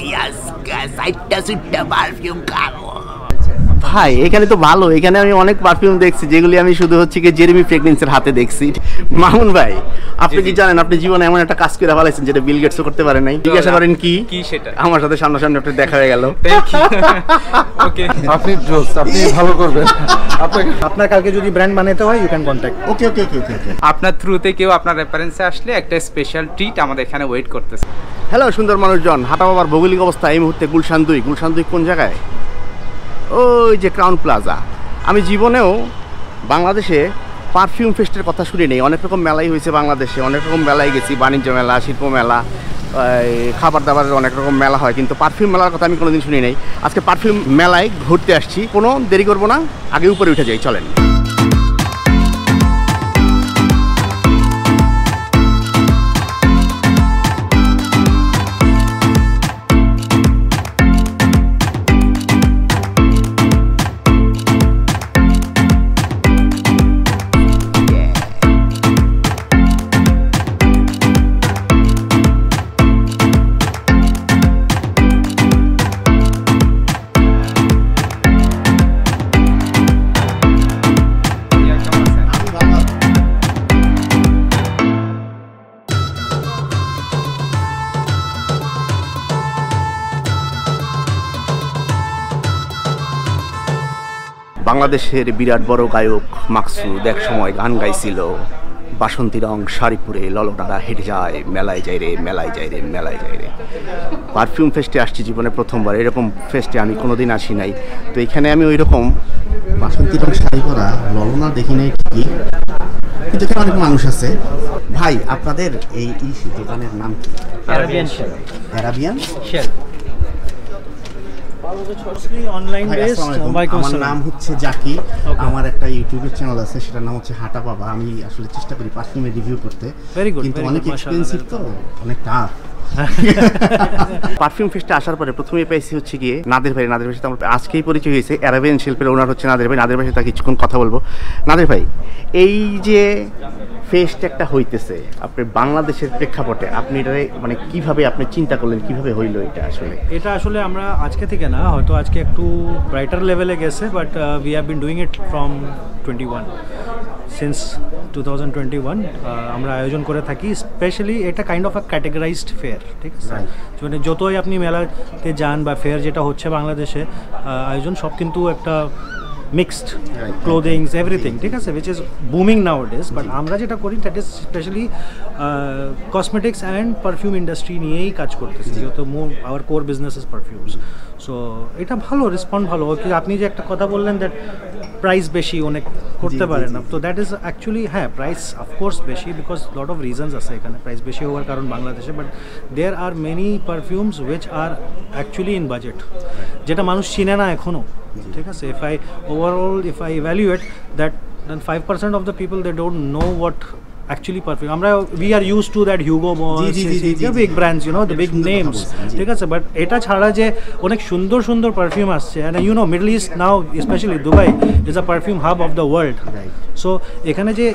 করছি আজকে 4টা পারফিউম খাবো। ভাই এখানে তো ভালো, এখানে আমি অনেক পারফিউম দেখছি যেগুলি আমি শুধু হচ্ছে কি জেরেমি ফ্রেগনেন্সের হাতে দেখছি। মামুন ভাই আপনি কি জানেন আপনি জীবনে এমন একটা কাজ করে ফেলাইছেন যেটা বিল গেটসও করতে পারে নাই? জিজ্ঞাসা করেন কি সেটা আমার সাথে সামনাসামনি আপনার দেখা হয়ে গেল। ওকে, আপনি জোস, আপনি ভালো করবেন। আপনার কালকে যদি ব্র্যান্ড বানাতে হয় you can contact. Okay okay okay ওকে। আপনার থ্রুতে কেউ আপনার রেফারেন্সে আসলে একটা স্পেশাল ট্রিট আমাদের এখানে ওয়েট করতেছে। হ্যালো সুন্দর মানুষজন, হাটা বাবার ভৌগোলিক অবস্থা এই মুহূর্তে গুলশান 2। গুলশান 2 কোন জায়গায়? ওই যে ক্রাউন প্লাজা। আমি জীবনেও বাংলাদেশে পারফিউম ফেস্টের কথা শুনি নেই। অনেক রকম মেলাই হয়েছে বাংলাদেশে, অনেক রকম মেলায় গেছি, বাণিজ্য মেলা, শিল্প মেলা, খাবার দাবারের অনেক রকম মেলা হয়, কিন্তু পারফিউম মেলার কথা আমি কোনোদিন শুনি নাই। আজকে পারফিউম মেলায় ঘুরতে আসছি, কোনো দেরি করবো না, আগে উপরে উঠে যাই, চলেন। বাংলাদেশের বিরাট বড় গায়ক মাকসুদ এক সময় গান গাইছিল, বাসন্তী রং শাড়ি পরে ললনারা হেঁটে যায়, মেলায় যায় রে, মেলায় যায় রে, মেলায় যায় রে। পারফিউম ফেস্টে আসছি জীবনে প্রথমবার, এরকম ফেস্টে আমি কোনোদিন আসি নাই। তো এখানে আমি ওই রকম বাসন্তী রং শাড়ি পরা ললনা দেখি নাই ঠিকই, কিন্তু এখানে অনেক মানুষ আছে। ভাই আপনাদের এই দোকানের নাম কি? Arabian Shell. Arabian Shell online base. আমার নাম হচ্ছে জাকি, আমার একটা ইউটিউবের চ্যানেল আছে, সেটার নাম হচ্ছে হাটা বাবা। আমি আসলে চেষ্টা করি পারফিউমের রিভিউ করতে, কিন্তু অনেক এক্সপেন্সিভ তো, অনেক টাফ। পারফিউম ফেস্টে আসার পরে প্রথমেই পাইছি হচ্ছে গিয়ে নাদের ভাই। নাদের ভাইয়ের সাথে আমার আজকেই পরিচয় হয়েছে। অ্যারাবিয়ান শিল্পের ওনার হচ্ছে নাদের ভাই। নাদের ভাইয়ের সাথে কিছুক্ষণ কথা বলবো। নাদের ভাই, এই যে ফেস্ট একটা হইতেছে আপনার বাংলাদেশের প্রেক্ষাপটে, আপনি এটা মানে কিভাবে আপনি চিন্তা করলেন, কিভাবে হইলো এটা? আসলে আমরা আজকে থেকে না, হয়তো আজকে একটু ব্রাইটার লেভেলে গেছে, but we have been doing it from 21 since 2021 আমরা আয়োজন করে থাকি। স্পেশালি এটা কাইন্ড অফ আ ক্যাটেগরাইজড ফেয়ার, ঠিক আছে? মানে যতই আপনি মেলাতে যান বা ফেয়ার যেটা হচ্ছে বাংলাদেশে আয়োজন, সব কিন্তু একটা মিক্সড ক্লোদিংস এভরিথিং, ঠিক আছে, which is booming nowadays. But আমরা যেটা করি that is specially cosmetics and perfume industry নিয়েই কাজ করতেছি, যেহেতু our core business is perfumes. So এটা ভালো রেসপন্ড ভালো। আপনি যে একটা কথা বললেন দ্যাট প্রাইস বেশি অনেক করতে পারে না, তো দ্যাট ইজ অ্যাকচুয়ালি হ্যাঁ, প্রাইস অফকোর্স বেশি, বিকজ লট অফ রিজনস আছে এখানে প্রাইস বেশি হওয়ার কারণ বাংলাদেশে। But there are many perfumes which are actually in budget, যেটা মানুষ চিনে না এখনও, ঠিক আছে? If I evaluate that, then 5% of the people, they don't know what actually perfume. We are used to that Hugo Boss, the big brands, you know, the big names, ঠিক আছে? But এটা ছাড়া যে অনেক সুন্দর সুন্দর পারফিউম আসছে, and you know Middle East now, especially Dubai, is a perfume hub of the world. So এখানে যে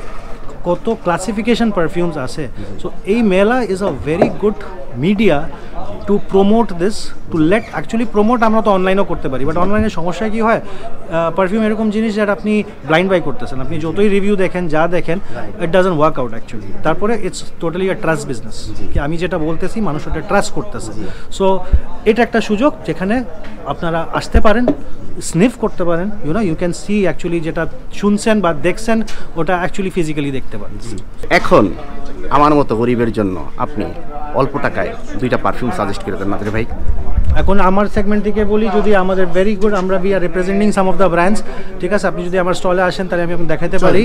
কত ক্লাসিফিকেশন পারফিউমস আছে, সো এই মেলা is a very good media to promote this, to let actually promote. আমরা তো অনলাইনও করতে পারি, বাট অনলাইনের সমস্যা কী হয়, পারফিউম এরকম জিনিস যেটা আপনি ব্লাইন্ড বাই করতেছেন, আপনি যতই রিভিউ দেখেন, যা দেখেন, it doesn't work out actually. তারপরে it's totally a trust business, কি আমি যেটা বলতেছি মানুষ ওটা ট্রাস্ট করতেছে। সো এটা একটা সুযোগ যেখানে আপনারা আসতে পারেন, স্নিফ করতে পারেন, ইউ ক্যান সি অ্যাকচুয়ালি যেটা শুনছেন বা দেখছেন ওটা অ্যাকচুয়ালি ফিজিক্যালি দেখতে পারেন। এখন আমার মতো গরিবের জন্য আপনি অল্প টাকায় 2টা পারফিউম সাজেস্ট করে দেন নাদের ভাই। এখন আমার সেগমেন্ট থেকে বলি, যদি আমাদের ভেরি গুড, আমরা we are representing some of the brands, ঠিক আছে? আপনি যদি আমার স্টলে আসেন তাহলে আমি আপনাকে দেখাতে পারি।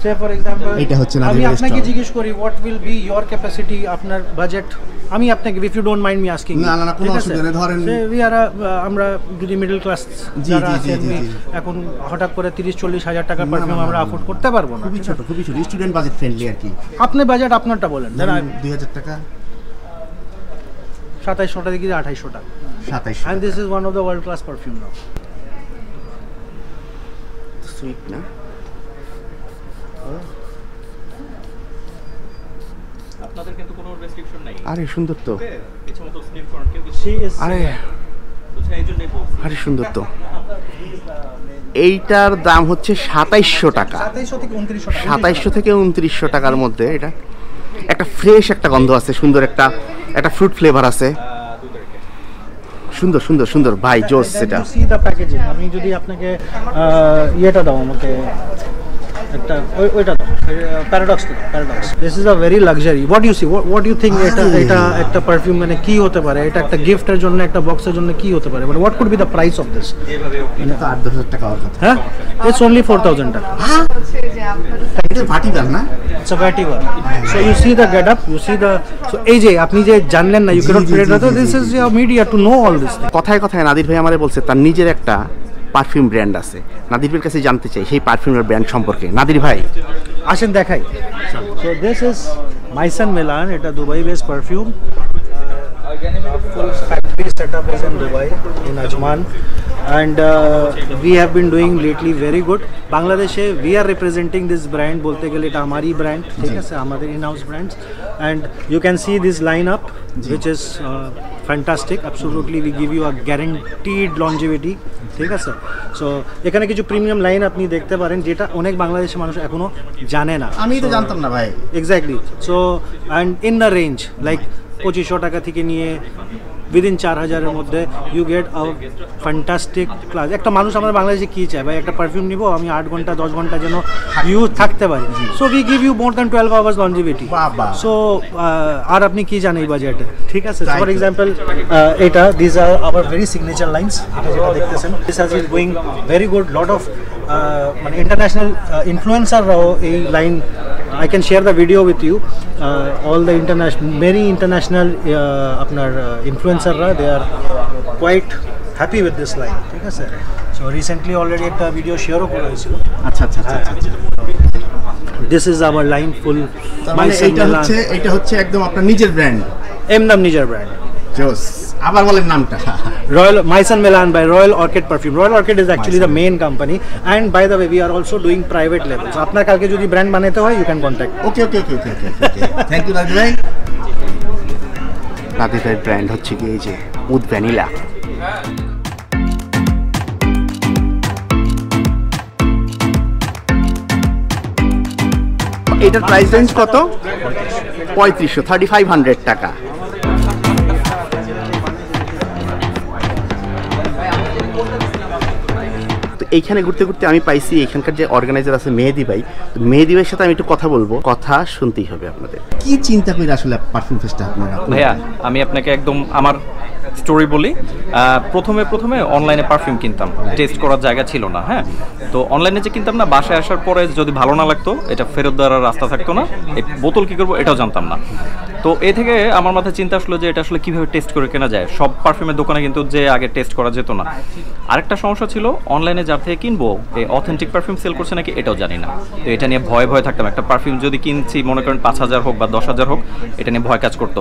সে ফর এক্সাম্পল এটা হচ্ছে না, আমি আপনাকে জিজ্ঞেস করি what will be your capacity, আপনার বাজেট। আমি আপনাকে, if you don't mind me asking, না না কোনো অসুবিধা নেই, ধরেন আমরা যদি মিডল ক্লাস যারা আছেন, এখন হঠাৎ করে 30-40 হাজার টাকার পারফিউম আমরা অ্যাফোর্ড করতে পারবো না, খুবই ছোট স্টুডেন্ট বাজেট ফ্রেন্ডলি আর কি। আপনি বাজেট আপনারটা বলেন, 2000 টাকা, 2700 টাকা থেকে 2800 টাকা, 2700, and this is one of the world class perfume now. Sweet না? আপনাদের কিন্তু কোনো আরে সুন্দর তো, She is আরে আরে সুন্দর তো। এইটার দাম হচ্ছে 2700 টাকা, 2700 থেকে 2900 টাকার মধ্যে। এটা একটা ফ্রেশ একটা গন্ধ আছে, সুন্দর একটা ফ্রুট ফ্লেভার আছে, সুন্দর সুন্দর সুন্দর ভাই, জোস। সেটা see the packaging, আমি যদি আপনাকে ইয়েটা দাও আমাকে একটা ওইটা দাও, প্যারাডক্স দাও, paradox. This is a very luxury. What you see, what you think এটা একটা পারফিউম মানে কি হতে পারে? এটা একটা গিফটের জন্য, একটা বক্সের জন্য কি হতে পারে? But what could be the price of this? এটা তো 8-10 টাকা হওয়ার কথা। হ্যাঁ, ইটস অনলি 4000 টাকা। এটা ভাটিদার না? It's a vetiver. So you see the get up, you see the, so এই যে আপনি যে জানলেন না, you cannot create that. This is your media to know all this thing. কথায় কথায় নাদির ভাই আমারে বলছে তার নিজের একটা পারফিউম ব্র্যান্ড আছে। নাদির ভাইয়ের কাছে জানতে চাই সেই পারফিউমের ব্র্যান্ড সম্পর্কে। নাদির ভাই আসেন দেখাই। So this is Maison Milan, এটা Dubai based perfume. Full factory setup is in Dubai, in Ajman, and we have been doing lately very good. Bangladeshe we are representing this brand, bolte gele eta amari brand, thik ase, amader in-house brands, and you can see this lineup which is fantastic. Absolutely, we give you a guaranteed longevity, ঠিক আছে? So এখানে কিছু premium line আপনি দেখতে পারেন যেটা অনেক বাংলাদেশের মানুষ এখনো জানে না। আমি তো জানতাম না ভাই। Exactly. So and in the range like 2500 টাকা থেকে নিয়ে উইদিন 4000-এর মধ্যে you get a fantastic class. একটা মানুষ আমাদের বাংলাদেশে কী চায় ভাই? একটা পারফিউম নিব, আমি 8 ঘন্টা 10 ঘন্টা যেন ইউজ থাকতে পারি। So we give you more than 12 hours longevity. So আর আপনি কি জানেন এই বাজেটে? ঠিক আছে, ফর এক্সাম্পল এটা this are our very signature lines, এটা যেটা দেখতেছেন। This has is going very good, lot of মানে ইন্টারন্যাশনাল ইনফ্লুয়েন্সাররাও এই line, I can share the video with you. All the many international আপনার influencer-রা, they are quite happy with this line, ঠিক আছে? So recently already একটা video শেয়ারও করা হয়েছিল। আচ্ছা আচ্ছা আচ্ছা আচ্ছা। This is our line full। মানে এটা হচ্ছে একদম আপনার নিজের ব্র্যান্ড? একদম নিজের ব্র্যান্ড। জোস। আবার বলেন নামটা। Royal Maison Milan by Royal Orchid Perfume. Royal Orchid is actually the main company, and by the way we are also doing private labels. আপনার কালকে যদি ব্র্যান্ড বানাতে হয় you can contact. Okay okay okay okay okay. Thank you Nadir ভাই। নাদির ভাইয়ের brand হচ্ছে কি এই যে উড ভ্যানিলা। এটার প্রাইস রেঞ্জ কত? 3500 টাকা। এইখানে ঘুরতে ঘুরতে আমি পাইছি এখানকার যে অর্গানাইজার আছে মেহেদি ভাই। তো মেহেদি ভাইয়ের সাথে আমি একটু কথা বলবো, কথা শুনতেই হবে আপনাদের। কি চিন্তা করে আসলে পারফিউম ফেস্টটা আপনারা? ভাইয়া আমি আপনাকে একদম আমার স্টোরি বলি। প্রথমে অনলাইনে পারফিউম কিনতাম, টেস্ট করার জায়গা ছিল না। হ্যাঁ, তো অনলাইনে যে কিনতাম না, বাসায় আসার পরে যদি ভালো না লাগতো, এটা ফেরত দেওয়ার রাস্তা থাকতো না, এই বোতল কী করবো এটাও জানতাম না। তো এ থেকে আমার মাথায় চিন্তা আসলো যে এটা আসলে কীভাবে টেস্ট করে কেনা যায়। সব পারফিউমের দোকানে কিন্তু যে আগে টেস্ট করা যেত না। আরেকটা সমস্যা ছিল, অনলাইনে যার থেকে কিনবো এই অথেন্টিক পারফিউম সেল করছে নাকি এটাও জানি না। তো এটা নিয়ে ভয়ে থাকতাম। একটা পারফিউম যদি কিনছি, মনে করেন 5000 হোক বা 10,000 হোক, এটা নিয়ে ভয় কাজ করতো।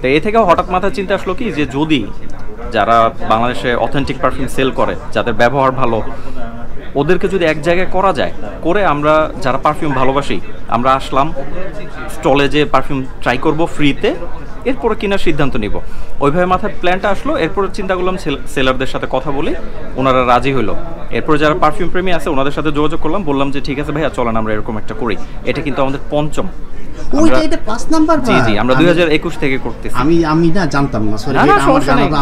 তো এ থেকেও হঠাৎ মাথায় চিন্তা আসলো কি, যে যদি যারা বাংলাদেশে অথেন্টিক পারফিউম সেল করে, যাদের ব্যবহার ভালো, ওদেরকে যদি এক জায়গায় করা যায়, করে আমরা যারা পারফিউম ভালোবাসি, আমরা আসলাম স্টলে যে পারফিউম ট্রাই করব ফ্রিতে, এরপরে কেনার সিদ্ধান্ত নিব। ওইভাবে মাথায় প্ল্যানটা আসলো। এরপরে চিন্তা করলাম সেলারদের সাথে কথা বলি, ওনারা রাজি হলো। এরপরে যারা পারফিউম প্রেমী আছে ওনাদের সাথে যোগাযোগ করলাম, বললাম যে ঠিক আছে ভাইয়া চলেন আমরা এরকম একটা করি। এটা কিন্তু আমাদের পঞ্চম। এটা 5 নাম্বার। জি জি, আমরা 2021 থেকে করতেছি। আমি না জানতাম না, সরি,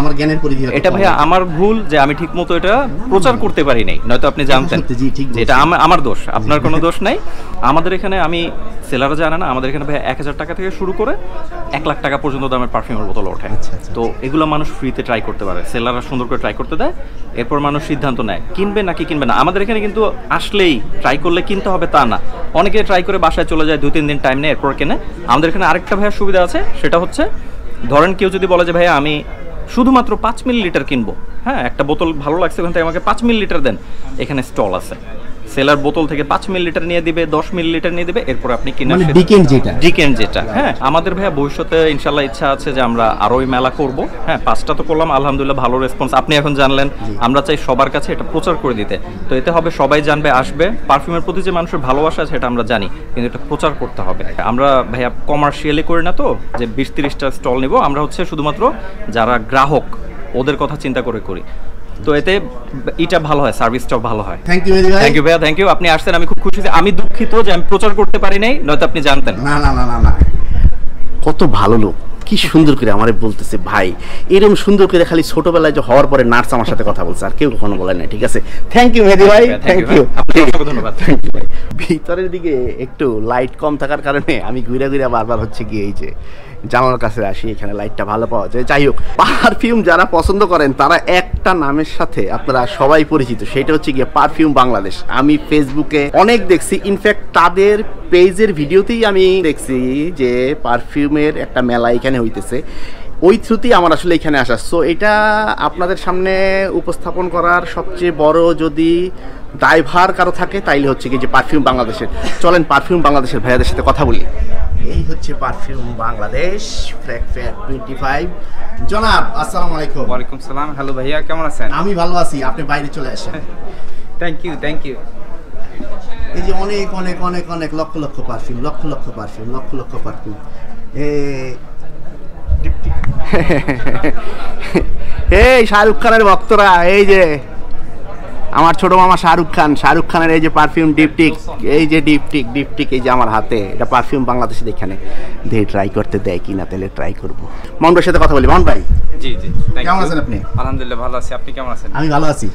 আমার জ্ঞানের পরিধি। এটা ভাইয়া আমার ভুল যে আমি ঠিকমতো এটা প্রচার করতে পারি নাই, নয়তো আপনি জানতেন। এটা আমার দোষ, আপনার কোনো দোষ নাই। আমাদের এখানে, আমি সেলাররা জানে না, আমাদের এখানে ভাইয়া 1000 টাকা থেকে শুরু করে 1 লাখ টাকা পর্যন্ত দামের পারফিউমের বোতল ওঠে। তো এগুলো মানুষ ফ্রিতে ট্রাই করতে পারে, সেলাররা সুন্দর করে ট্রাই করতে দেয়, এরপর মানুষ সিদ্ধান্ত নেয় কিনবে নাকি কিনবে না। আমাদের এখানে কিন্তু আসলেই ট্রাই করলে কিনতে হবে তা না, অনেকে ট্রাই করে বাসায় চলে যায়, 2-3 দিন টাইম নেয়, এরপর কেনে। আমাদের এখানে আরেকটা ভাইয়া সুবিধা আছে, সেটা হচ্ছে ধরেন কেউ যদি বলে যে ভাইয়া আমি শুধুমাত্র 5 মিলিলিটার কিনবো, হ্যাঁ একটা বোতল ভালো লাগছে ওখান থেকে আমাকে 5 মিলিলিটার দেন, এখানে স্টল আছে। সেলার বোতল থেকে 5 মিলিলিটার নিয়ে দিবে, 10 মিলিলিটার নিয়ে দিবে, এরপর আপনি কিনে মানে ডিকেন যেটা ডিকেন যেটা। হ্যাঁ, আমাদের ভাইয়া ভবিষ্যতে ইনশাল্লাহ ইচ্ছা আছে যে আমরা আরোই মেলা করব। হ্যাঁ, 5টা তো করলাম, আলহামদুলিল্লাহ ভালো রেসপন্স আপনি এখন জানলেন। আমরা চাই সবার কাছে এটা প্রচার করে দিতে, তো এতে হবে সবাই জানবে, আসবে। পারফিউমের প্রতি যে মানুষের ভালোবাসা আছে সেটা আমরা জানি, কিন্তু এটা প্রচার করতে হবে। আমরা ভাইয়া কমার্শিয়ালি করি না তো যে 20-30টা স্টল নিব, আমরা হচ্ছে শুধুমাত্র যারা গ্রাহক ওদের কথা চিন্তা করে করি। তো এতে এটা ভালো হয়, সার্ভিসটাও ভালো হয়। থ্যাংক ইউ ভাই। থ্যাংক ইউ ভাইয়া, থ্যাংক ইউ। আপনি আসছেন, আমি খুব খুশি। আমি দুঃখিত যে আমি প্রচার করতে পারি নাই, নয়তো আপনি জানতেন। না না না না না, কত ভালো লোক, কি সুন্দর করে আমারে বলতেছে ভাই, এরকম সুন্দর করে খালি ছোটবেলায় যে হওয়ার পরে নার্স আমার সাথে কথা বলছে, আর কেউ কখনো বলে না। ঠিক আছে, থ্যাংক ইউ মেহেদী ভাই, থ্যাংক ইউ। আপনাকে ধন্যবাদ। থ্যাংক ইউ ভাই। ভিতরের দিকে একটু লাইট কম থাকার কারণে আমি ঘুরে ঘুরে বারবার হচ্ছে গিয়ে এই যে জানালার কাছে আসি, এখানে লাইটটা ভালো পাওয়া যায়। যাই হোক, পারফিউম যারা পছন্দ করেন তারা একটা নামের সাথে আপনারা সবাই পরিচিত, সেটা হচ্ছে গিয়ে পারফিউম বাংলাদেশ। আমি ফেসবুকে অনেক দেখছি, ইনফ্যাক্ট তাদের পেজের ভিডিওতেই আমি দেখছি যে পারফিউমের একটা মেলা এখানে হইতেছে। ওই থ্রুতেই আমার আসলে এখানে আসা। সো এটা আপনাদের সামনে উপস্থাপন করার সবচেয়ে বড় যদি দায়ভার কারো থাকে তাইলে হচ্ছে কি যে পারফিউম বাংলাদেশের। চলেন পারফিউম বাংলাদেশের ভাইয়াদের সাথে কথা বলি। এই হচ্ছে পারফিউম বাংলাদেশ ফ্র্যাক 25। জনাব আসসালামু আলাইকুম। ওয়ালাইকুম সালাম। হ্যালো ভাইয়া, কেমন আছেন? আমি ভালো আছি, আপনি বাইরে চলে আসেন। Thank you, thank you. এই যে অনেক অনেক অনেক অনেক lakh lakh perfume, lakh lakh perfume, lakh lakh perfume. এই শাহরুখ খানের ভক্তরা, এই যে আমার ছোট মামা শাহরুখ খানের এই যে পারফিউম ডিপটিক, এই যে ডিপটিক এই যে আমার হাতে, এটা পারফিউম বাংলাদেশে এখানে দিয়ে ট্রাই করতে দেয় কিনা, তাহলে ট্রাই করবো। মোহন ভাইয়ের সাথে কথা বলি। মোহন ভাই, জি জি, কেমন আছেন আপনি? আলহামদুলিল্লাহ ভালো আছি, আপনি কেমন আছেন? আমি ভালো আছি।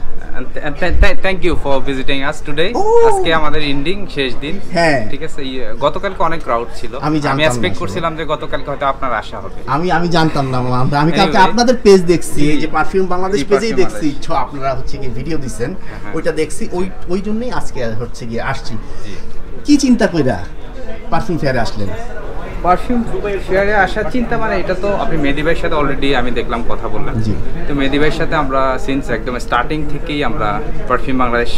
Thank you for visiting us today. আজকে আমাদের এন্ডিং শেষ দিন। হ্যাঁ, ঠিক আছে। গতকালকে অনেক ক্রাউড ছিল, আমি এক্সপেক্ট করছিলাম যে গতকালকে হয়তো আপনার আসা হবে। আমি জানতাম না মামা, আমি কালকে আপনাদের পেজ দেখছি, এই যে পারফিউম বাংলাদেশ পেজেই দেখছি আপনারা হচ্ছে কি ভিডিও দিবেন, ওইটা দেখছি, ওই জন্যই আজকে হচ্ছে গিয়ে আসছি। কি চিন্তা কইরা পারফিউম ফেয়ারে আসলেন? পারফিউম ফেয়ারে আসার চিন্তা মানে এটা তো আপনি মেহেদী ভাইয়ের সাথে অলরেডি আমি দেখলাম কথা বললাম। তো মেহেদী ভাইয়ের সাথে আমরা সিন্স একদম স্টার্টিং থেকেই আমরা পারফিউম বাংলাদেশ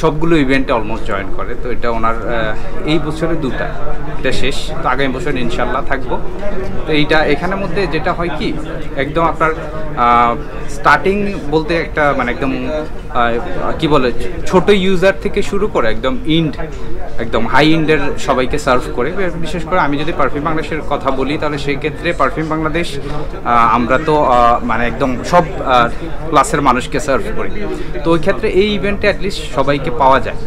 সবগুলো ইভেন্টে অলমোস্ট জয়েন করে। তো এটা ওনার এই বছরে 2টা, এটা শেষ। তো আগামী বছর ইনশাল্লাহ থাকবো। তো এইটা এখানের মধ্যে যেটা হয় কি, একদম আপনার স্টার্টিং বলতে একটা মানে একদম কি বলে ছোট ইউজার থেকে শুরু করে একদম একদম হাই ইন্ডের সবাইকে সার্ভ করে। বিশেষ করে আমি যদি পারফিউম বাংলাদেশের কথা বলি তাহলে সেই ক্ষেত্রে পারফিউম বাংলাদেশ আমরা তো মানে একদম সব ক্লাসের মানুষকে সার্ভ করি। তো ওই ক্ষেত্রে এই ইভেন্টে অ্যাটলিস্ট সবাইকে পাওয়া যায়।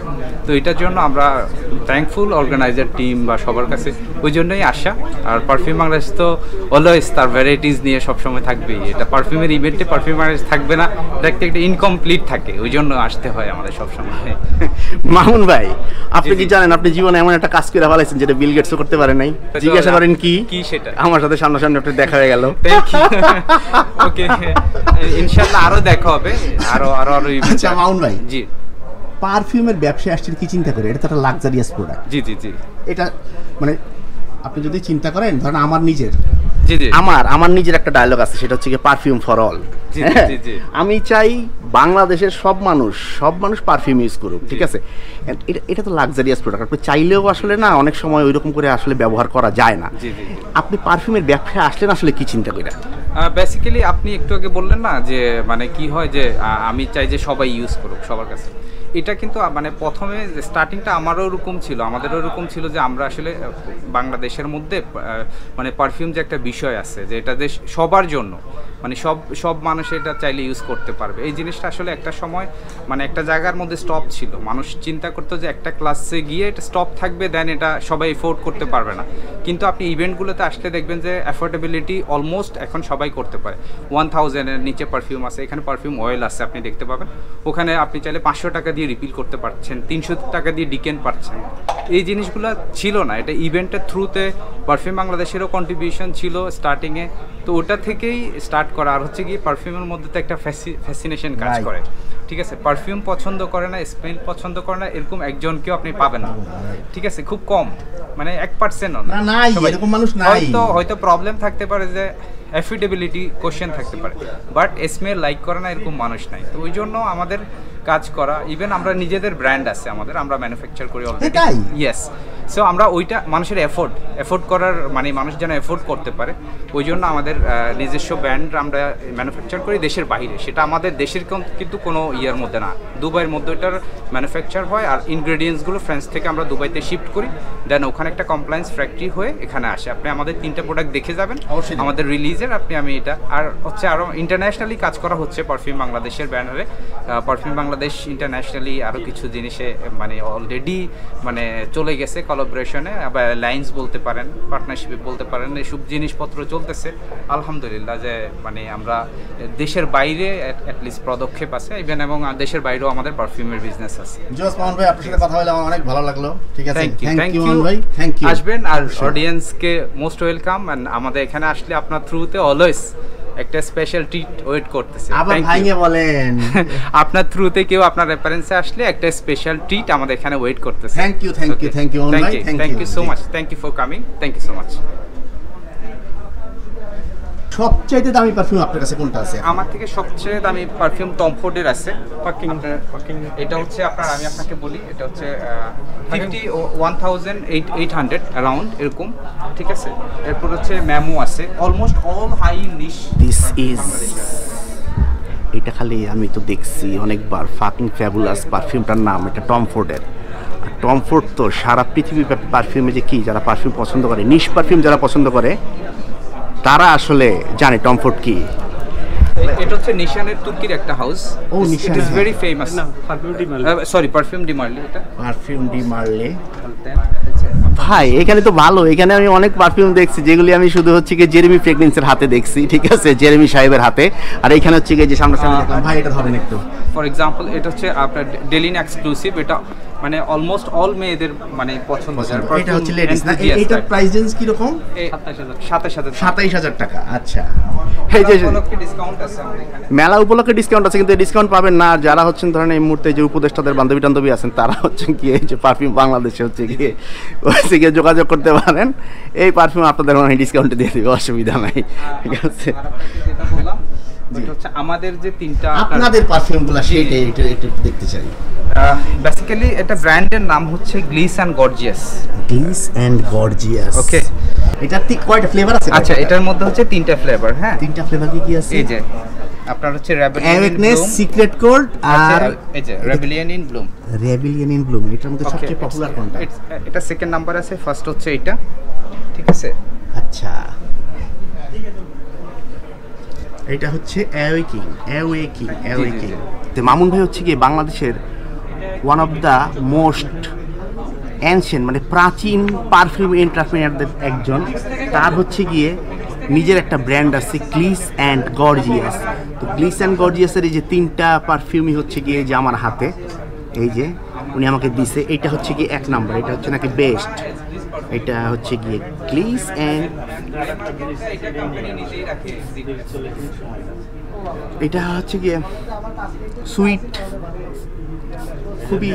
তো এটার জন্য আমরা থ্যাঙ্কফুল অর্গানাইজার টিম বা সবার কাছে, ওই জন্যই আসা। আর পারফিউম বাংলাদেশ তো অলওয়েজ তার ভ্যারাইটিস নিয়ে সবসময় থাকবেই। এটা পারফিউমের ইভেন্টে পারফিউম বাংলাদেশ থাকবে না, এটা একটা ইনকমপ্লিট থাকে, ওই জন্য আসতে হয় আমাদের সবসময়। মামুন ভাই, আপনি কি জানেন আপনি জীবনে এমন একটা কাজ করে ফেলাইছেন যেটা বিল গেটসও করতে পারে নাই? জিজ্ঞাসা করেন কি সেটা? আমার সাথে সামনাসামনি একটা দেখা হয়ে গেল। ওকে, ইনশাআল্লাহ আরো দেখা হবে, আরো আরো আরো। আচ্ছা মামুন ভাই, জি, পারফিউমের ব্যবসায় আসছেন কি চিন্তা করে? এটা তো একটা লাক্সারিয়াস প্রোডাক্ট। জি জি জি। এটা মানে আপনি যদি চিন্তা করেন, ধরেন আমার নিজের নিজের একটা ডায়লগ আছে, সেটা হচ্ছে কি পারফিউম ফর অল। আমি চাই বাংলাদেশের সব মানুষ পারফিউম ইউজ করুক, ঠিক আছে? এটা তো লাক্সারিয়াস প্রোডাক্ট, আপনি চাইলেও আসলে না অনেক সময় ওইরকম করে আসলে ব্যবহার করা যায় না। আপনি পারফিউমের ব্যবসায় আসলেন আসলে কি চিন্তা করে? বেসিক্যালি আপনি একটু আগে বললেন না যে মানে কি হয় যে আমি চাই যে সবাই ইউজ করুক সবার কাছে। এটা কিন্তু মানে প্রথমে স্টার্টিংটা আমারও ওরকম ছিল, আমাদেরও ওরকম ছিল যে আমরা আসলে বাংলাদেশের মধ্যে মানে পারফিউম যে একটা বিষয় আছে যে এটা দেশ সবার জন্য, মানে সব মানুষ এটা চাইলে ইউজ করতে পারবে। এই জিনিসটা আসলে একটা সময় মানে একটা জায়গার মধ্যে স্টপ ছিল। মানুষ চিন্তা করতো যে একটা ক্লাসে গিয়ে এটা স্টপ থাকবে, দেন এটা সবাই এফোর্ড করতে পারবে না। কিন্তু আপনি ইভেন্টগুলোতে আসলে দেখবেন যে অ্যাফোর্ডেবিলিটি অলমোস্ট এখন সবাই করতে পারে। 1000-এর নিচে পারফিউম আছে, এখানে পারফিউম অয়েল আছে, আপনি দেখতে পাবেন। ওখানে আপনি চাইলে 500 টাকা দিয়ে রিপিল করতে পারছেন, 300 টাকা দিয়ে ডিকেন পাচ্ছেন। এই জিনিসগুলো ছিল না, এটা ইভেন্টের থ্রুতে পারফিউম বাংলাদেশেরও কন্ট্রিবিউশন ছিল স্টার্টিংয়ে। তো ওটা থেকেই স্টার্ট করা। আর হচ্ছে গিয়ে পারফিউমের মধ্যে তো একটা ফ্যাসিনেশন কাজ করে, ঠিক আছে? পারফিউম পছন্দ করে না, স্মেল পছন্দ করে না, এরকম একজনকেও আপনি পাবেন না, ঠিক আছে? খুব কম, মানে 1%ও না, এরকম মানুষ নাই। হয়তো প্রবলেম থাকতে পারে যে অ্যাফিডেবিলিটি কোশ্চেন থাকতে পারে, বাট স্মেল লাইক করে না এরকম মানুষ নাই। তো ওই জন্য আমাদের কাজ করা, ইভেন আমরা নিজেদের ব্র্যান্ড আছে আমাদের, আমরা ম্যানুফ্যাকচার করি অলরেডি। ইয়েস, সো আমরা ওইটা মানুষের এফোর্ড করার মানে মানুষ যেন এফোর্ড করতে পারে, ওই জন্য আমাদের নিজস্ব ব্র্যান্ড আমরা ম্যানুফ্যাকচার করি দেশের বাইরে। সেটা আমাদের দেশের কিন্তু কোনো ইয়ার মধ্যে না, দুবাইয়ের মধ্যে এটার ম্যানুফ্যাকচার হয়, আর ইনগ্রেডিয়েন্টসগুলো ফ্রান্স থেকে আমরা দুবাইতে শিফট করি, দেন ওখানে একটা কমপ্লায়েন্স ফ্যাক্টরি হয়ে এখানে আসে। আপনি আমাদের 3টা প্রোডাক্ট দেখে যাবেন আমাদের রিলিজের, আমি এটা আর হচ্ছে আরও ইন্টারন্যাশনালি কাজ করা হচ্ছে পারফিউম বাংলাদেশের ব্যানারে। পারফিউম বাংলাদেশ ইন্টারন্যাশনালি আরও কিছু জিনিসে মানে অলরেডি মানে চলে গেছে কোলাবোরেশনে, আবার লাইন্স বলতে পারেন, পার্টনারশিপে বলতে পারেন, এসব জিনিসপত্র চলতেছে আলহামদুলিল্লাহ। যে মানে আমরা দেশের বাইরে অ্যাটলিস্ট পদক্ষেপ আছে ইভেন, এবং দেশের বাইরেও আমাদের পারফিউমের বিজনেস আছে। জোস মামুন ভাই, আপনার সাথে কথা বলে আমার অনেক ভালো লাগলো। ঠিক আছে, থ্যাংক ইউ ভাই, থ্যাংক ইউ। আসবেন, আর অডিয়েন্সকে মোস্ট ওয়েলকাম, এন্ড আমাদের এখানে আসলে আপনার থ্রুতে অলওয়েজ একটা স্পেশাল ট্রিট ওয়েট করতেছে। আবার ভাইকে বলেন আপনার থ্রুতে কেউ আপনার রেফারেন্সে আসলে একটা স্পেশাল ট্রিট আমাদের এখানে ওয়েট করতেছে। Thank you thank you so much, thank you for coming, thank you so much. সবচেয়ে দামি পারফিউম আপনার কাছে কোনটা আছে? আমার থেকে সবচেয়ে দামি পারফিউম টম ফোর্ডের আছে। এটা হচ্ছে আপনার, আমি আপনাকে বলি, এটা হচ্ছে 51,800 অ্যারাউন্ড এরকম, ঠিক আছে। এরপর হচ্ছে ম্যামো আছে, almost all high niche. This is, এটা খালি আমি তো দেখছি অনেকবার, ফাকিং ফ্যাবুলাস পারফিউমটার নাম, এটা টম ফোর্ডের। টম ফোর্ড তো সারা পৃথিবীব্যাপী পারফিউমে যে কি যারা পারফিউম পছন্দ করে, নিশ পারফিউম যারা পছন্দ করে তারা আসলে জানে টম ফোর্ড কি। এটা হচ্ছে নিশানের তুর্কির একটা হাউস। ও Nishane, it is very famous. Sorry, perfume de Marly. এটা পারফিউম ডি মার্লে। ভাই এখানে তো ভালো, এখানে আমি অনেক পারফিউম দেখছি যেগুলি আমি শুধু হচ্ছে কি জেরেমি ফ্রেগনেন্সের হাতে দেখছি, ঠিক আছে, জেরেমি সাহেবের হাতে। আর এখানে হচ্ছে কি যে সামনে দেখলাম। ভাই এটা ধরেন একটু। ফর এক্সাম্পল, এটা হচ্ছে আপনার ডেলিন এক্সক্লুসিভ। এটা মানে অলমোস্ট অল মেয়েদের মানে পছন্দ। এটা হচ্ছে লেডিস না? এটার প্রাইস রেঞ্জ কি রকম? 27,000 টাকা। আচ্ছা, এই যে ডিসকাউন্ট আছে আমাদের এখানে, মেলা উপলক্ষে ডিসকাউন্ট আছে, কিন্তু ডিসকাউন্ট পাবেন না যারা হচ্ছেন ধরেন এই মুহূর্তে যে উপদেষ্টাদের বান্ধবী টান্ধবী আছেন, তারা হচ্ছেন কি এই যে পারফিউম বাংলাদেশে হচ্ছে গিয়ে যোগাযোগ করতে পারেন। এই পারফিউম আপনাদের মানে ডিসকাউন্টে দিয়ে দেবে, অসুবিধা নাই, ঠিক আছে। এটা হচ্ছে আমাদের যে 3টা আপনাদের পারফিউমগুলো, সেইটাই একটু দেখতে চাই। বেসিক্যালি এটা ব্র্যান্ডের নাম হচ্ছে গ্লিস অ্যান্ড গর্জিয়াস। গ্লিস অ্যান্ড গর্জিয়াস, ওকে। এটার ঠিক কয়টা ফ্লেভার আছে? আচ্ছা, এটার মধ্যে হচ্ছে 3টা ফ্লেভার। হ্যাঁ, 3টা ফ্লেভার কি আছে? এই যে আপনার হচ্ছে রেবেলিয়ন, সিক্রেট কোল্ড, আর এই যে rebellion in Bloom. Rebellion in Bloom, এটার মধ্যে সবচেয়ে পপুলার কোনটা? এটা সেকেন্ড নাম্বার আছে, ফার্স্ট হচ্ছে এটা, ঠিক আছে। আচ্ছা, এটা হচ্ছে অ্যাওয়েকিং। তো মামুন ভাই হচ্ছে কি বাংলাদেশের one of the most ancient মানে প্রাচীন পারফিউম এন্টারপ্রেনারদের একজন। তার হচ্ছে গিয়ে নিজের একটা ব্র্যান্ড আছে, গ্লিস অ্যান্ড গর্জিয়াস। তো গ্লিস অ্যান্ড গর্জিয়াসের এই যে 3টা পারফিউমই হচ্ছে গিয়ে যে আমার হাতে, এই যে উনি আমাকে দিছে। এটা হচ্ছে গিয়ে 1 নাম্বার, এটা হচ্ছে নাকি বেস্ট। এটা হচ্ছে গিয়ে গ্লিস অ্যান্ড, এটা হচ্ছে গিয়ে সুইট, খুবই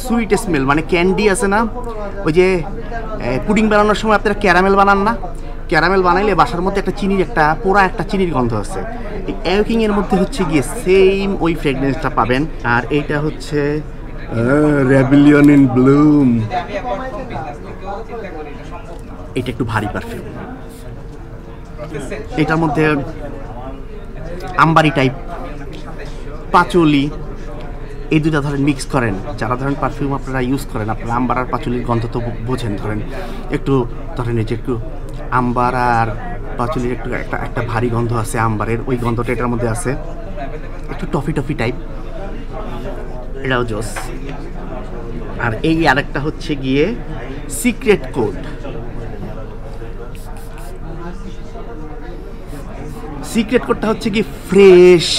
সুইট স্মেল, মানে ক্যান্ডি আছে না, ওই যে পুডিং বানানোর সময় আপনারা ক্যারামেল বানান না, ক্যারামেল বানাইলে বাসার মধ্যে একটা চিনির একটা পোড়া একটা চিনির গন্ধ আছে। এই অ্যাওয়েকিং এর মধ্যে হচ্ছে গিয়ে সেম ওই ফ্রেগনেন্সটা পাবেন। আর এইটা হচ্ছে রেবেলিয়ন ইন ব্লুম। এটা একটু ভারী পারফিউম, এটার মধ্যে আম্বারি টাইপ, পাচুলি, এই দুটা ধরেন মিক্স করেন। যারা ধরেন পারফিউম আপনারা ইউজ করেন, আপনারা আম্বার আর পাচুলির গন্ধ তো বোঝেন। ধরেন একটু ধরেন এই যে একটু আম্বার আর পাচুলির একটু একটা ভারী গন্ধ আছে, আম্বারের ওই গন্ধটা এটার মধ্যে আছে, একটু টফি টাইপ, এটাও জোস। আর এই আরেকটা হচ্ছে গিয়ে সিক্রেট কোড। সিক্রেট কোডটা হচ্ছে কি ফ্রেশ।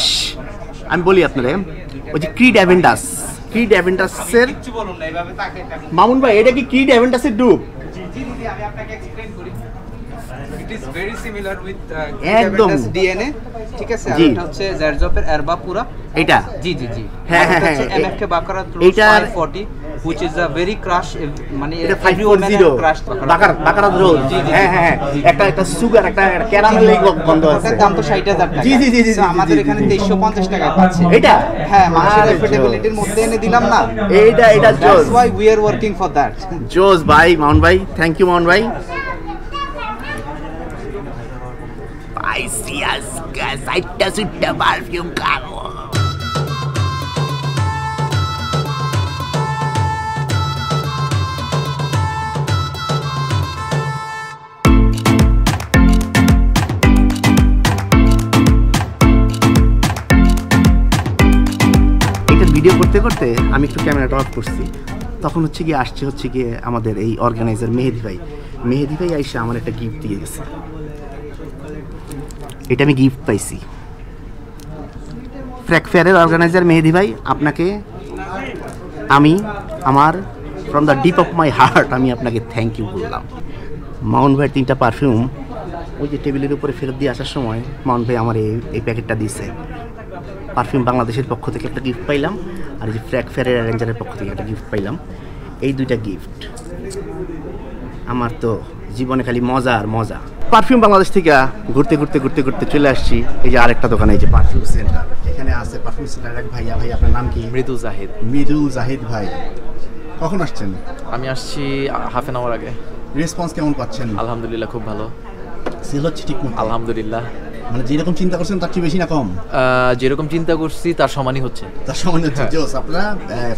আমি বলি আপনারে, ওই যে ক্রিড অ্যাভেন্টাসের মামুন ভাই, এটা কি ক্রিড অ্যাভেন্টাসের ডুব? It is very similar with একদম DNA. ঠিক আছে, আর জি। এটা হচ্ছে জারজপের এরবা পুরা। এটা জি জি জি। হ্যাঁ, হ্যাঁ, হচ্ছে হ্যাঁ, MFK বাকারা এটার 540 which is a very crush মানে এটা everyone 540 crush বাকারা রোল। হ্যাঁ হ্যাঁ হ্যাঁ, একটা সুগার, একটা ক্যারামেল গন্ধ আছে। ওটার দাম তো 60,000 টাকা। জি, জি, জি, জি, So, আমাদের জি, জি, এখানে জি। 2350 টাকায় পাচ্ছি। এটা হ্যাঁ, মানুষের আরে এফোর্ডেবিলিটির মধ্যে এনে দিলাম না। এটা জোস। That's why we are working for that. জোস ভাই, মাউন্ট ভাই, থ্যাংক ইউ মাউন্ট ভাই। পাইছি আজকে 60টা সুট্টা পারফিউম খাবো। এটা ভিডিও করতে করতে আমি একটু ক্যামেরাটা অফ করছি, তখন হচ্ছে গিয়ে আসছে হচ্ছে গিয়ে আমাদের এই অর্গানাইজার মেহেদি ভাই। মেহেদি ভাই আইসা আমার একটা গিফট দিয়ে গেছে। এটা আমি গিফট পাইছি। ফ্র্যাক ফেয়ারের অর্গানাইজার মেহেদি ভাই, আপনাকে আমি আমার from the deep of my heart আমি আপনাকে থ্যাংক ইউ বললাম। মাউন্ট ভাইয়ের 3টা পারফিউম ওই যে টেবিলের উপরে ফেরত দিয়ে আসার সময় মাউন্ট ভাই আমার এই প্যাকেটটা দিয়েছে। পারফিউম বাংলাদেশের পক্ষ থেকে একটা গিফট পাইলাম, আর এই যে ফ্র্যাক ফেয়ারের অ্যারেঞ্জারের পক্ষ থেকে একটা গিফট পাইলাম। এই 2টা গিফট আমার তো জীবনে খালি মজা আর মজা। পারফিউম বাংলাদেশ থেকে ঘুরতে ঘুরতে ঘুরতে ঘুরতে চলে আসছি এই যে আরেকটা দোকানে, এই যে পারফিউম সেন্টার। এখানে আছে পারফিউম সেন্টার এক ভাইয়া। ভাই আপনার নাম কি? মৃদুল জাহিদ। মৃদুল জাহিদ ভাই, কখন আসছেন? আমি আসছি হাফ অ্যান আওয়ার আগে। রেসপন্স কেমন পাচ্ছেন? আলহামদুলিল্লাহ খুব ভালো। সেল হচ্ছে ঠিক মতো? আলহামদুলিল্লাহ, মানে যেরকম চিন্তা করছেন তার চেয়ে বেশি না কম? যেরকম চিন্তা করছি তার সমানই হচ্ছে। তার সমান হচ্ছে। জোস। আপনারা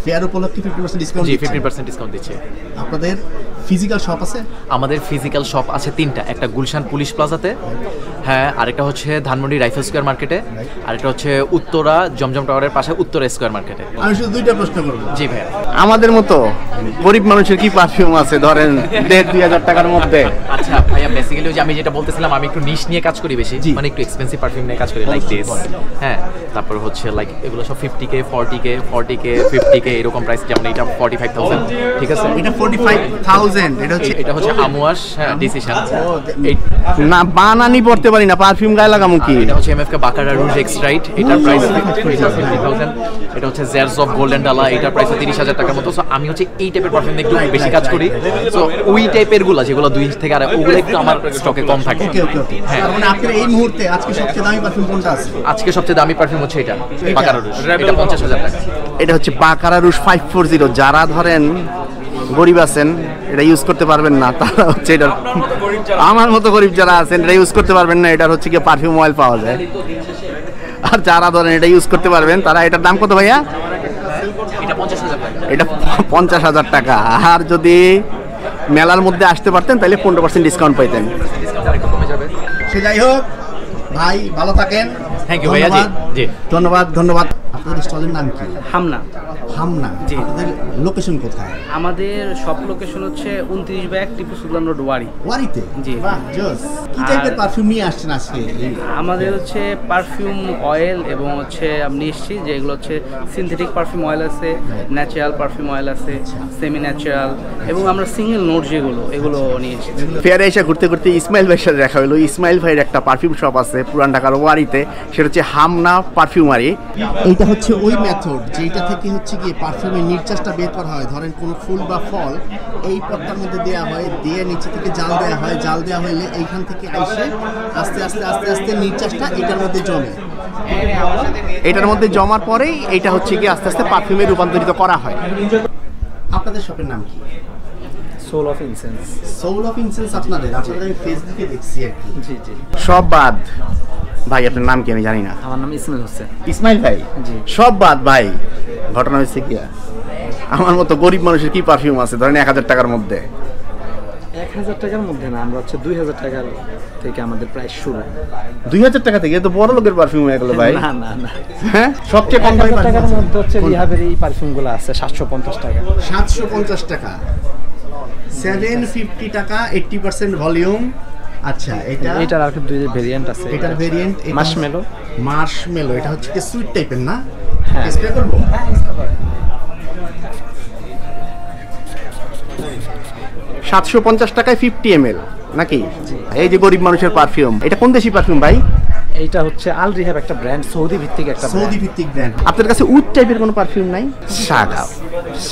ফেয়ার উপলক্ষে 50% ডিসকাউন্ট? জি, 50% ডিসকাউন্ট দিচ্ছে। আপনাদের ফিজিক্যাল শপ আছে? আমাদের ফিজিক্যাল শপ আছে 3টা। একটা গুলশান পুলিশ প্লাজাতে, হ্যাঁ, আরেকটা হচ্ছে ধানমন্ডি রাইফেল স্কোয়ার মার্কেটে, আরেকটা হচ্ছে উত্তরা জমজম টাওয়ারের পাশে উত্তরা স্কোয়ার মার্কেটে। আমি শুধু 2টা প্রশ্ন করবো। জি ভাই। আমাদের মতো গরিব মানুষের কি পারফিউম আছে ধরেন 1,500-2,000 টাকার মধ্যে? আচ্ছা ভাইয়া, বেসিক্যালি যে আমি যেটা বলতেছিলাম, আমি একটু নিশ নিয়ে কাজ করি বেশি, মানে একটু এক্সপেন্সিভ পারফিউম নিয়ে কাজ করি, লাইক দিস। হ্যাঁ, তারপর হচ্ছে লাইক এগুলো সব 50K 40K 50K এরকম প্রাইস। যেমন এটা 45,000, ঠিক আছে? এটা 45,000। এটা হচ্ছে আমুয়াশ, হ্যাঁ, ডিসিশন। না বানানি পড়তে পারি না, পারফিউম গায়ে লাগামু কি? এটা হচ্ছে MFK বাকারা রুজ এক্সট্রাইট, এটার প্রাইস 50,000। এটা হচ্ছে জেরস অফ গোল্ডেন ডালা, এটার প্রাইস 30,000 টাকার মতো। সো আমি হচ্ছে এই টাইপের পারফিউম একটু বেশি কাজ করি। সো ওই টাইপের গুলো যেগুলো 2 থেকে আর ওগুলো একটু আমার স্টকে কম থাকে। হ্যাঁ, মানে আপনার এই মুহূর্তে আজকে সবচেয়ে দামি পারফিউম কোনটা আছে? আজকে সবচেয়ে দামি পারফিউম হচ্ছে এটা বাকারা রুজ, এটা 50,000 টাকা। এটা হচ্ছে বাকারা রুজ 540। যারা ধরেন গরিব আছেন এটা ইউজ করতে পারবেন না, তারা হচ্ছে এটা, আমার মতো গরিব যারা আছেন এটা ইউজ করতে পারবেন না। এটার হচ্ছে কি পারফিউম অয়েল পাওয়া যায়। আর যারা ধরেন এটা ইউজ করতে পারবেন তারা, এটার দাম কত ভাইয়া? এটা 50,000 টাকা। এটা 50,000 টাকা। আর যদি মেলার মধ্যে আসতে পারতেন তাহলে 15% ডিসকাউন্ট পাইতেন। একটু কমে যাবে। সে যাই হোক ভাই, ভালো থাকেন। থ্যাংক ইউ ভাইয়া। জি জি, ধন্যবাদ ধন্যবাদ। আপনাদের স্টলের নাম কি? হামনা। হামনা। জি। আপনাদের লোকেশন কোথায়? আমাদের শপ লোকেশন হচ্ছে 29/1 টিপু সুলতান রোড, ওয়ারি। ওয়ারিতে? জি। বাহ, জোস। কি টাইপের পারফিউম নিয়ে আসছেন আজকে? আমাদের হচ্ছে পারফিউম অয়েল এবং হচ্ছে আমি এসেছি যে এগুলো হচ্ছে সিনথেটিক পারফিউম অয়েল আছে, ন্যাচারাল পারফিউম অয়েল আছে, সেমি ন্যাচারাল, এবং আমরা সিঙ্গেল নোট যেগুলো এগুলো নিয়ে এসেছি। ফেয়ারে এসে ঘুরতে ঘুরতে ইসমাইল ভাইয়ের সাথে দেখা হলো। ইসমাইল ভাইয়ের একটা পারফিউম শপ আছে পুরান ঢাকার ওয়ারিতে, সেটা হচ্ছে হামনা পারফিউমারি। এইটা হচ্ছে ওই মেথড যেটা থেকে হচ্ছে গিয়ে পারফিউমের নির্যাসটা বের করা হয়। ধরেন কোনো ফুল বা ফল এই পটটার মধ্যে দেওয়া হয়, দিয়ে নিচে থেকে জাল দেওয়া হয়, জাল দেওয়া হলে এইখান থেকে এসে আস্তে আস্তে আস্তে আস্তে নির্যাসটা এটার মধ্যে জমে। এটার মধ্যে জমার পরেই এটা হচ্ছে গিয়ে আস্তে আস্তে পারফিউমে রূপান্তরিত করা হয়। আপনাদের শপের নাম কি? Soul of Incense. Soul of Incense. আপনাদের আমি ফেসবুকে দেখছি আর কি। জি জি। সব বাদ ভাই, আপনার নাম কি আমি জানি না। আমার নাম ইসমাইল হোসেন। ইসমাইল ভাই? জি। সব বাদ ভাই, ঘটনা হচ্ছে কি, আমার মতো গরিব মানুষের কি পারফিউম আছে ধরেন 1,000 টাকার মধ্যে? 1,000 টাকার মধ্যে না, আমরা হচ্ছে 2,000 টাকার থেকে আমাদের প্রাইস শুরু। 2,000 টাকা থেকে? তো বড় লোকের পারফিউম হয়ে গেল ভাই। না না না, হ্যাঁ, সবচেয়ে কম দামি টাকার মধ্যে হচ্ছে রিহাবের এই পারফিউমগুলো আছে 750 টাকা। 750 টাকা, 750 টাকা, 80% ভলিউম। আচ্ছা, এটার আর দুই ভেরিয়েন্ট আছে। এটার ভেরিয়েন্ট মার্শমেলো। মার্শমেলো, এটা হচ্ছে কি সুইট টাইপের না? হ্যাঁ, স্প্রে করব। 750 টাকায় 50 ml নাকি? এই যে গরিব মানুষের পারফিউম, এটা কোন দেশি পারফিউম ভাই? এইটা হচ্ছে আল রিহাব, একটা ব্র্যান্ড, সৌদি ভিত্তিক একটা সৌদি ভিত্তিক ব্র্যান্ড। আপনার কাছে উড টাইপের কোনো পারফিউম নাই?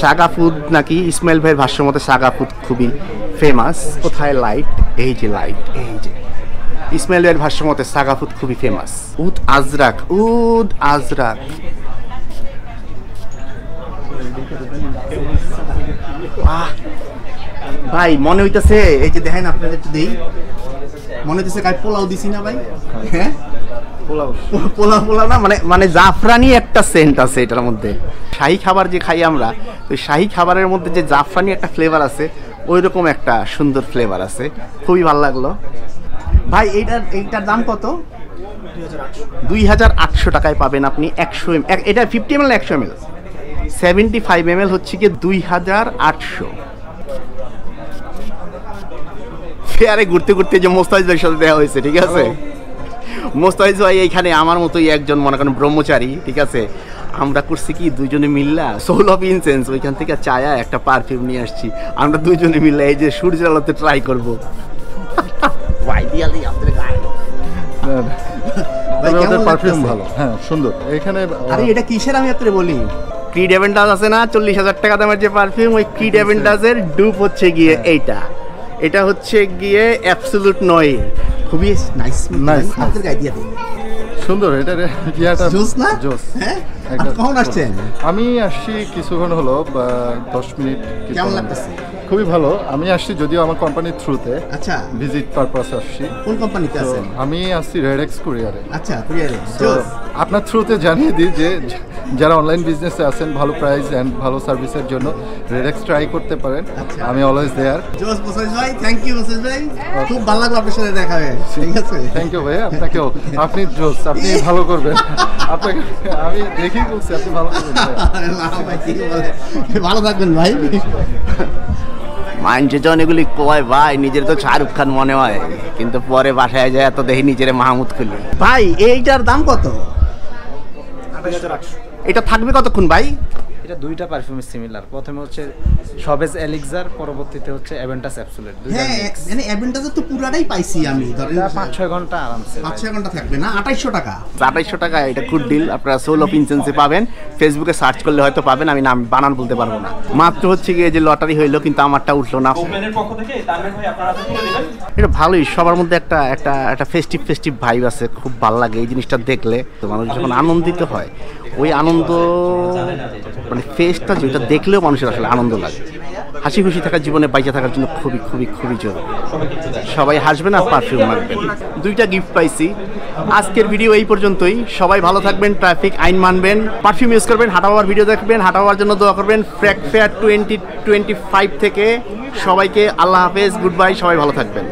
সাগা ফুড নাকি ইসমাইল ভাইয়ের ভাষ্য মতে সাগা ফুড খুবই ফেমাস। কোথায় লাইট? এই যে লাইট, এই যে ইসমাইল ভাইয়ের ভাষ্য মতে সাগা ফুড খুবই ফেমাস। উড আজরাক, উড আজরাক। ভাই মনে হইতেছে, এই যে দেখেন আপনাদের একটু দেই, মনে হইতেছে কাল পোলাও দিছি না ভাই? হ্যাঁ পোলাও না, মানে জাফরানি একটা সেন্ট আছে এটার মধ্যে। শাহী খাবার যে খাই আমরা, ওই শাহী খাবারের মধ্যে যে জাফরানি একটা ফ্লেভার আছে, ওই রকম একটা সুন্দর ফ্লেভার আছে, খুবই ভালো লাগলো ভাই। এইটার দাম কত? 2800 টাকায় পাবেন আপনি 100 ml। এটা 50 ml 100 ml, 75 ml হচ্ছে কি 2800। ফেয়ারে ঘুরতে ঘুরতে যে মোস্তাফিজ ভাইয়ের সাথে দেখা হয়েছে, ঠিক আছে? মোস্তাফিজ ভাই এইখানে আমার মতোই একজন মনে করেন ব্রহ্মচারী, ঠিক আছে? আমরা করছি কি দুজনে মিল্লা সোল অফ ইনসেন্স ওইখান থেকে চায়া একটা পারফিউম নিয়ে আসছি, আমরা দুজনে মিল্লা এই যে সূর্যের আলোতে ট্রাই করবো। পারফিউম ভালো, হ্যাঁ সুন্দর। এখানে আরে এটা কিসের আমি আপনাকে বলি, ক্রিড অ্যাভেন্টাস আছে না 40,000 টাকা দামের যে পারফিউম, ওই ক্রিড অ্যাভেন্টাসের ডুপ হচ্ছে গিয়ে এইটা। এটা হচ্ছে গিয়ে অ্যাবসলিউট নয়, খুবই নাইস নাইস আপনাদের গায়ে দিয়ে দেন। সুন্দর, এটা ইয়াটা জোস না? জোস। হ্যাঁ, আপনি কখন আসছেন? আমি আসছি কিছুক্ষণ হলো, 10 মিনিট। কেমন লাগতেছে? খুবই ভালো। আমি আসছি যদিও আমার কোম্পানির থ্রুতে, আচ্ছা ভিজিট পারপাস আসছি। কোন কোম্পানিতে আছেন? আমি আসছি রেডেক্স কুরিয়ারে। আচ্ছা কুরিয়ারে। আপনার থ্রুতে জানিয়ে দিই যে যারা অনলাইন বিজনেসে আছেন, ভালো প্রাইস অ্যান্ড ভালো সার্ভিসের জন্য রেডেক্স ট্রাই করতে পারেন। আমি অলওয়েজ দেয়ার। জোস মোসাইজ ভাই, থ্যাংক ইউ মোসাইজ ভাই, খুব ভালো লাগলো আপনার সাথে দেখা হয়ে। ঠিক আছে, থ্যাংক ইউ ভাই, আপনাকেও। আপনি জোস, আপনি ভালো করবেন। আপনাকে আমি দেখি বলছি আপনি ভালো করবেন। ভালো থাকবেন ভাই। মাইন্ডে যখন এগুলি কয় ভাই, নিজের তো শাহরুখ খান মনে হয়, কিন্তু পরে বাসায় যায় তো দেখি নিজের মাহমুদ খুলি। ভাই এইটার দাম কত? 2800। এটা থাকবে কতক্ষণ ভাই? এটা দুইটা পারফিউমের সিমিলার, প্রথমে হচ্ছে সবেজ এলিক্সার, পরবর্তীতে হচ্ছে অ্যাভেন্টাস অ্যাবসোলিউট। হ্যাঁ, মানে অ্যাভেন্টাসের তো পুরাটাই পাইছি আমি, ধরেন 5-6 ঘন্টা আরামসে। 5-6 ঘন্টা থাকবে না? 2800 টাকা। 2800 টাকা এটা গুড ডিল। আপনারা সোল অফ ইনসেন্সে পাবেন, ফেসবুকে সার্চ করলে হয়তো পাবেন, আমি নাম বানান বলতে পারবো না। মাত্র হচ্ছে গিয়ে যে লটারি হইলো, কিন্তু আমারটা উঠলো না। এটা ভালোই, সবার মধ্যে একটা একটা একটা ফেস্টিভ ভাইব আছে, খুব ভালো লাগে এই জিনিসটা দেখলে। তো মানুষ যখন আনন্দিত হয়, ওই আনন্দ মানে ফেসটা যেটা দেখলেও মানুষের আসলে আনন্দ লাগে। হাসি খুশি থাকার, জীবনে বাইচে থাকার জন্য খুবই খুবই খুবই জরুরি। সবাই হাসবেন আর পারফিউম মাখবেন। দুইটা গিফট পাইছি। আজকের ভিডিও এই পর্যন্তই। সবাই ভালো থাকবেন, ট্রাফিক আইন মানবেন, পারফিউম ইউজ করবেন, হাঁটা হওয়ার ভিডিও দেখবেন, হাঁটা হওয়ার জন্য দোয়া করবেন। ফ্র্যাক ফেয়ার 2025 থেকে সবাইকে আল্লাহ হাফেজ, গুড বাই, সবাই ভালো থাকবেন।